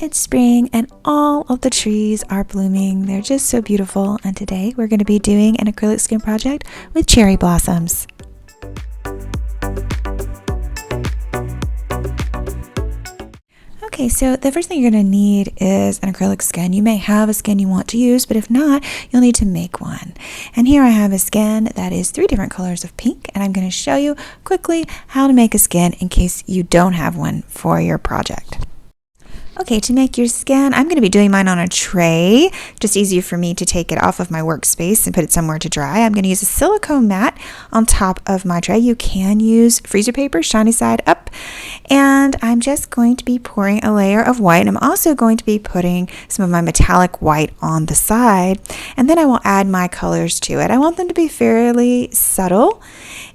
It's spring and all of the trees are blooming. They're just so beautiful. And today we're going to be doing an acrylic skin project with cherry blossoms. Okay, so the first thing you're going to need is an acrylic skin. You may have a skin you want to use, but if not, you'll need to make one. And here I have a skin that is 3 different colors of pink, and I'm going to show you quickly how to make a skin in case you don't have one for your project. Okay, to make your skin, I'm going to be doing mine on a tray. Just easier for me to take it off of my workspace and put it somewhere to dry. I'm going to use a silicone mat on top of my tray. You can use freezer paper, shiny side up. And I'm just going to be pouring a layer of white. I'm also going to be putting some of my metallic white on the side. And then I will add my colors to it. I want them to be fairly subtle.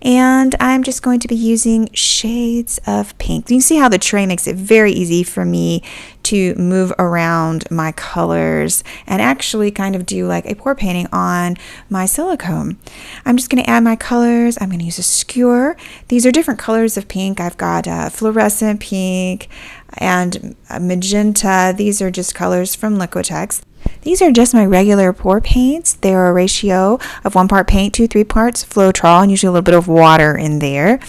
And I'm just going to be using shades of pink. You can see how the tray makes it very easy for me to move around my colors and actually kind of do like a pour painting on my silicone. I'm just going to add my colors. I'm going to use a skewer. These are different colors of pink. I've got fluorescent pink and magenta. These are just colors from Liquitex. These are just my regular pour paints. They're a ratio of 1 part paint to 3 parts Floetrol, and usually a little bit of water in there.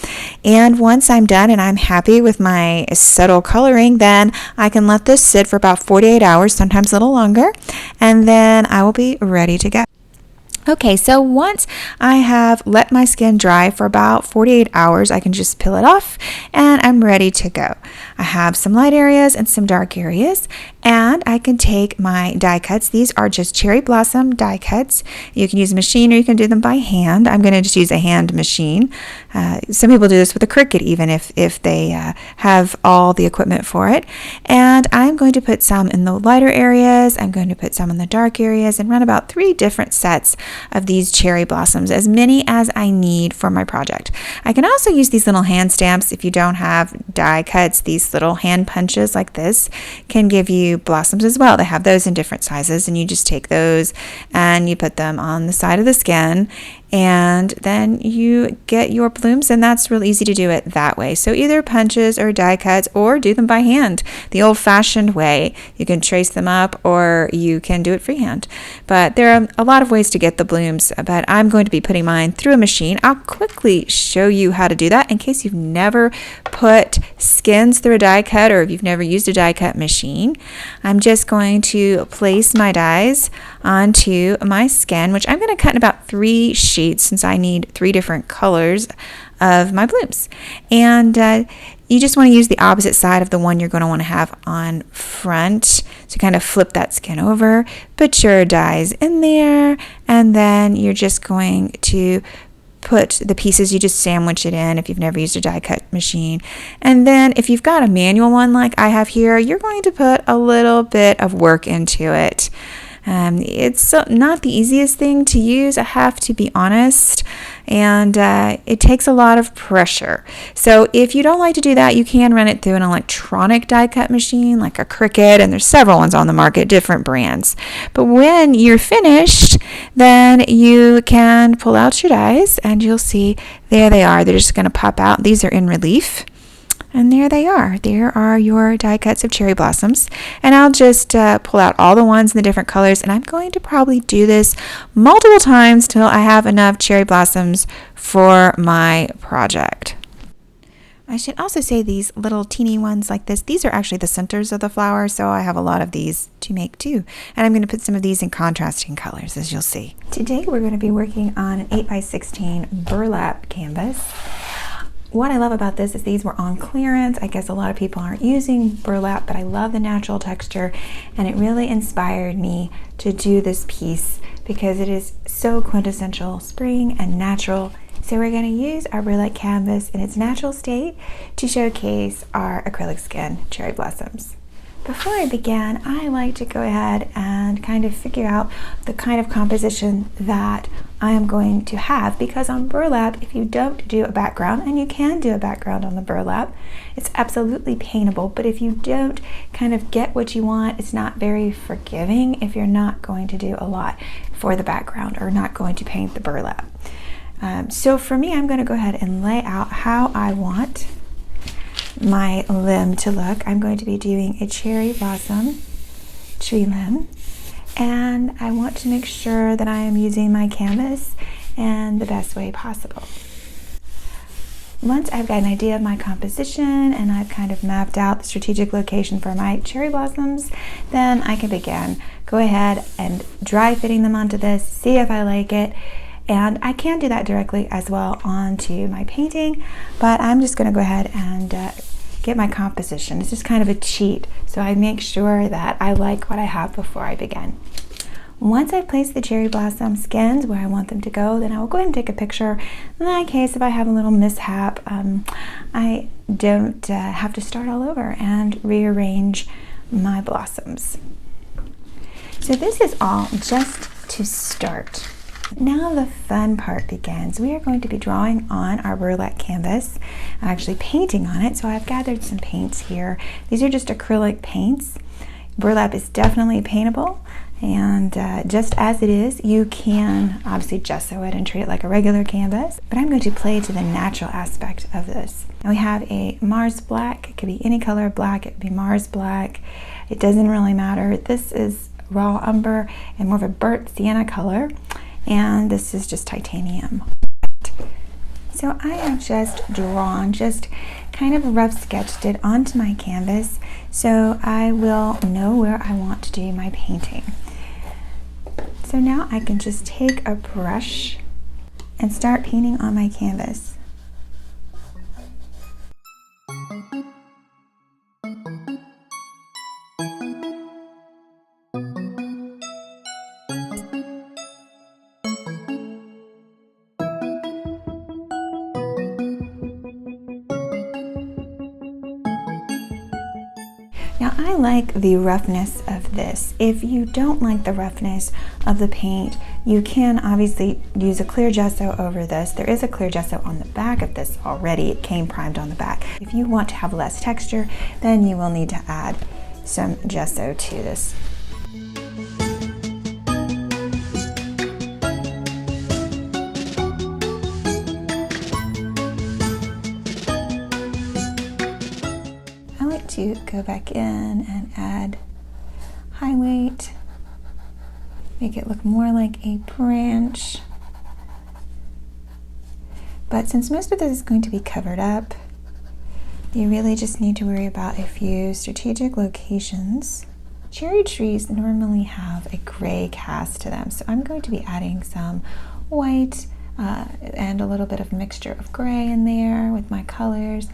And once I'm done and I'm happy with my subtle coloring, then I can let this sit for about 48 hours, sometimes a little longer, and then I will be ready to go. Okay, so once I have let my skin dry for about 48 hours, I can just peel it off and I'm ready to go. I have some light areas and some dark areas, and I can take my die cuts. These are just cherry blossom die cuts. You can use a machine or you can do them by hand. I'm going to just use a hand machine. Some people do this with a Cricut even if they have all the equipment for it. And I'm going to put some in the lighter areas. I'm going to put some in the dark areas and run about 3 different sets of these cherry blossoms, as many as I need for my project. I can also use these little hand stamps if you don't have die cuts. These little hand punches like this can give you blossoms as well. They have those in different sizes, and you just take those and you put them on the side of the skin, and then you get your blooms, and that's real easy to do it that way. So either punches or die cuts, or do them by hand the old-fashioned way. You can trace them up or you can do it freehand, but there are a lot of ways to get the blooms, but I'm going to be putting mine through a machine. I'll quickly show you how to do that in case you've never put skins through a die cut or if you've never used a die cut machine. I'm just going to place my dies onto my skin, which I'm going to cut in about 3 sheets since I need 3 different colors of my blooms. And you just want to use the opposite side of the one you're going to want to have on front. So kind of flip that skin over, put your dies in there, and then you're just going to put the pieces, you just sandwich it in if you've never used a die cut machine. And then if you've got a manual one like I have here, you're going to put a little bit of work into it. It's not the easiest thing to use, I have to be honest, and it takes a lot of pressure. So if you don't like to do that, you can run it through an electronic die cut machine like a Cricut, and there's several ones on the market, different brands. But when you're finished, then you can pull out your dies, and you'll see there they are. They're just going to pop out. These are in relief. And there they are. There are your die cuts of cherry blossoms. And I'll just pull out all the ones in the different colors. And I'm going to probably do this multiple times till I have enough cherry blossoms for my project. I should also say these little teeny ones like this, these are actually the centers of the flower. So I have a lot of these to make too. And I'm going to put some of these in contrasting colors, as you'll see. Today we're going to be working on an 8x16 burlap canvas. What I love about this is these were on clearance. I guess a lot of people aren't using burlap, but I love the natural texture, and it really inspired me to do this piece because it is so quintessential spring and natural. So we're going to use our burlap canvas in its natural state to showcase our acrylic skin cherry blossoms. Before I begin, I like to go ahead and kind of figure out the kind of composition that I am going to have, because on burlap, if you don't do a background, and you can do a background on the burlap, it's absolutely paintable, but if you don't kind of get what you want, it's not very forgiving if you're not going to do a lot for the background or not going to paint the burlap. So for me, I'm going to go ahead and lay out how I want my limb to look, I'm going to be doing a cherry blossom tree limb, and I want to make sure that I am using my canvas in the best way possible. Once I've got an idea of my composition and I've kind of mapped out the strategic location for my cherry blossoms, then I can begin. Go ahead and dry fitting them onto this, see if I like it. And I can do that directly as well onto my painting, but I'm just going to go ahead and get my composition. It's just kind of a cheat, so I make sure that I like what I have before I begin. Once I've placed the cherry blossom skins where I want them to go, then I will go ahead and take a picture. In that case, if I have a little mishap, I don't have to start all over and rearrange my blossoms. So this is all just to start. Now the fun part begins. We are going to be drawing on our burlap canvas, actually painting on it. So I've gathered some paints here. These are just acrylic paints. Burlap is definitely paintable, and just as it is, you can obviously gesso it and treat it like a regular canvas, but I'm going to play to the natural aspect of this. Now we have a Mars black. It could be any color black. It could be Mars black. It doesn't really matter. This is raw umber and more of a burnt sienna color, and this is just titanium. So I have just drawn, just kind of rough sketched it onto my canvas, so I will know where I want to do my painting. So now I can just take a brush and start painting on my canvas. Now I like the roughness of this. If you don't like the roughness of the paint, you can obviously use a clear gesso over this. There is a clear gesso on the back of this already. It came primed on the back. If you want to have less texture, then you will need to add some gesso to this. To go back in and add highlight, make it look more like a branch. But since most of this is going to be covered up, you really just need to worry about a few strategic locations. Cherry trees normally have a gray cast to them, so I'm going to be adding some white and a little bit of mixture of gray in there with my colors.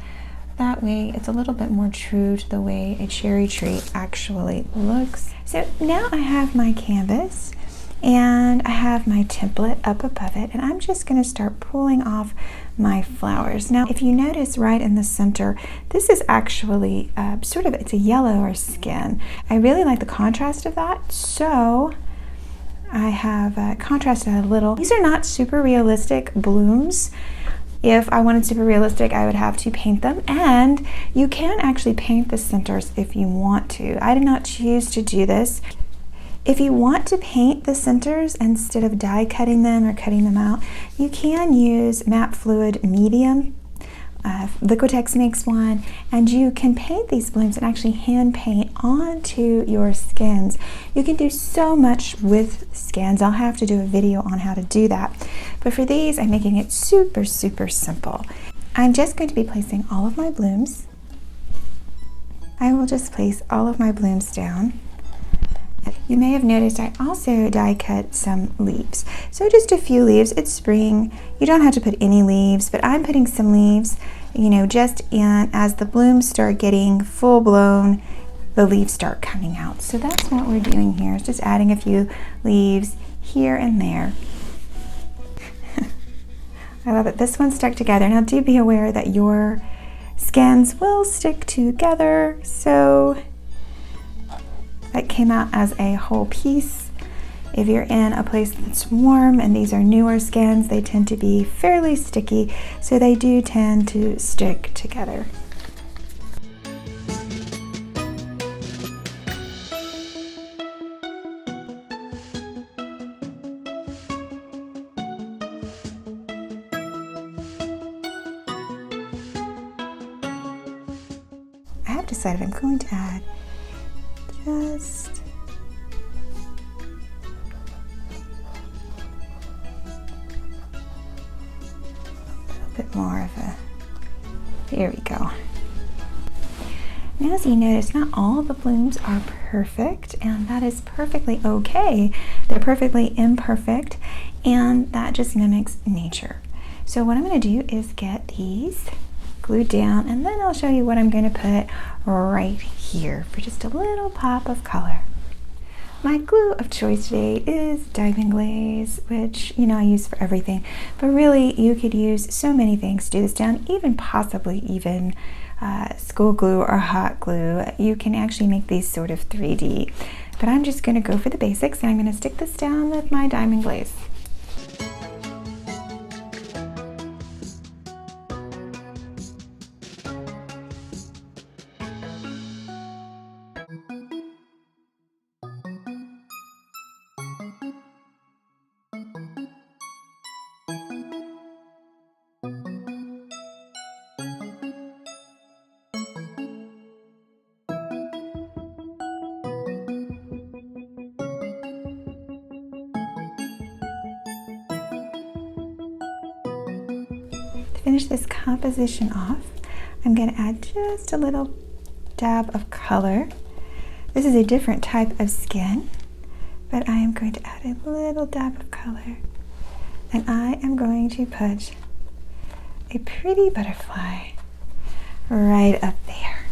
That way it's a little bit more true to the way a cherry tree actually looks. So now I have my canvas and I have my template up above it, and I'm just going to start pulling off my flowers. Now if you notice right in the center, this is actually it's a yellower skin. I really like the contrast of that, so I have contrasted a little. These are not super realistic blooms. If I wanted super realistic, I would have to paint them, and you can actually paint the centers if you want to. I did not choose to do this. If you want to paint the centers instead of die cutting them or cutting them out, you can use matte fluid medium. Liquitex makes one, and you can paint these blooms and actually hand paint onto your skins. You can do so much with skins. I'll have to do a video on how to do that, but for these I'm making it super simple. I'm just going to be placing all of my blooms. I will just place all of my blooms down. You may have noticed I also die cut some leaves. So just a few leaves. It's spring. You don't have to put any leaves, but I'm putting some leaves, just in as the blooms start getting full blown, the leaves start coming out. So that's what we're doing here, is just adding a few leaves here and there. I love it. This one stuck together. Now do be aware that your skins will stick together, so that came out as a whole piece. If you're in a place that's warm and these are newer skins, they tend to be fairly sticky, so they do tend to stick together. I've decided I'm going to add just a little bit more of a, here we go. Now, as you notice, not all the blooms are perfect, and that is perfectly okay. They're perfectly imperfect, and that just mimics nature. So what I'm going to do is get these glued down, and then I'll show you what I'm going to put right here for just a little pop of color. My glue of choice today is Diamond Glaze, which, you know, I use for everything, but really you could use so many things to do this down, even possibly even school glue or hot glue. You can actually make these sort of 3D, but I'm just going to go for the basics, and I'm going to stick this down with my Diamond Glaze. To finish this composition off, I'm going to add just a little dab of color. This is a different type of skin, but I am going to add a little dab of color, and I am going to put a pretty butterfly right up there.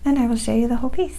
And I will show you the whole piece.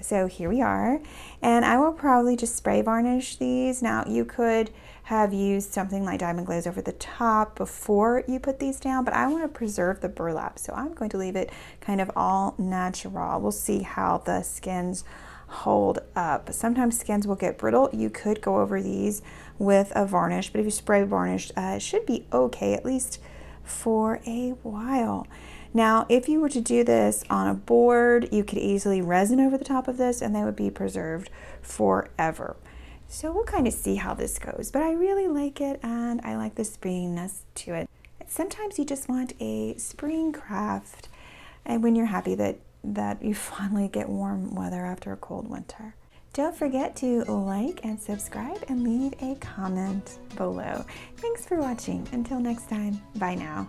So here we are, and I will probably just spray varnish these. Now, you could have used something like Diamond Glaze over the top before you put these down, but I want to preserve the burlap, so I'm going to leave it kind of all natural. We'll see how the skins hold up. Sometimes skins will get brittle. You could go over these with a varnish, but if you spray varnish, it should be okay, at least for a while. Now, if you were to do this on a board, you could easily resin over the top of this, and they would be preserved forever. So we'll kind of see how this goes, but I really like it, and I like the springiness to it. Sometimes you just want a spring craft, and when you're happy that you finally get warm weather after a cold winter. Don't forget to like and subscribe and leave a comment below. Thanks for watching. Until next time, bye now.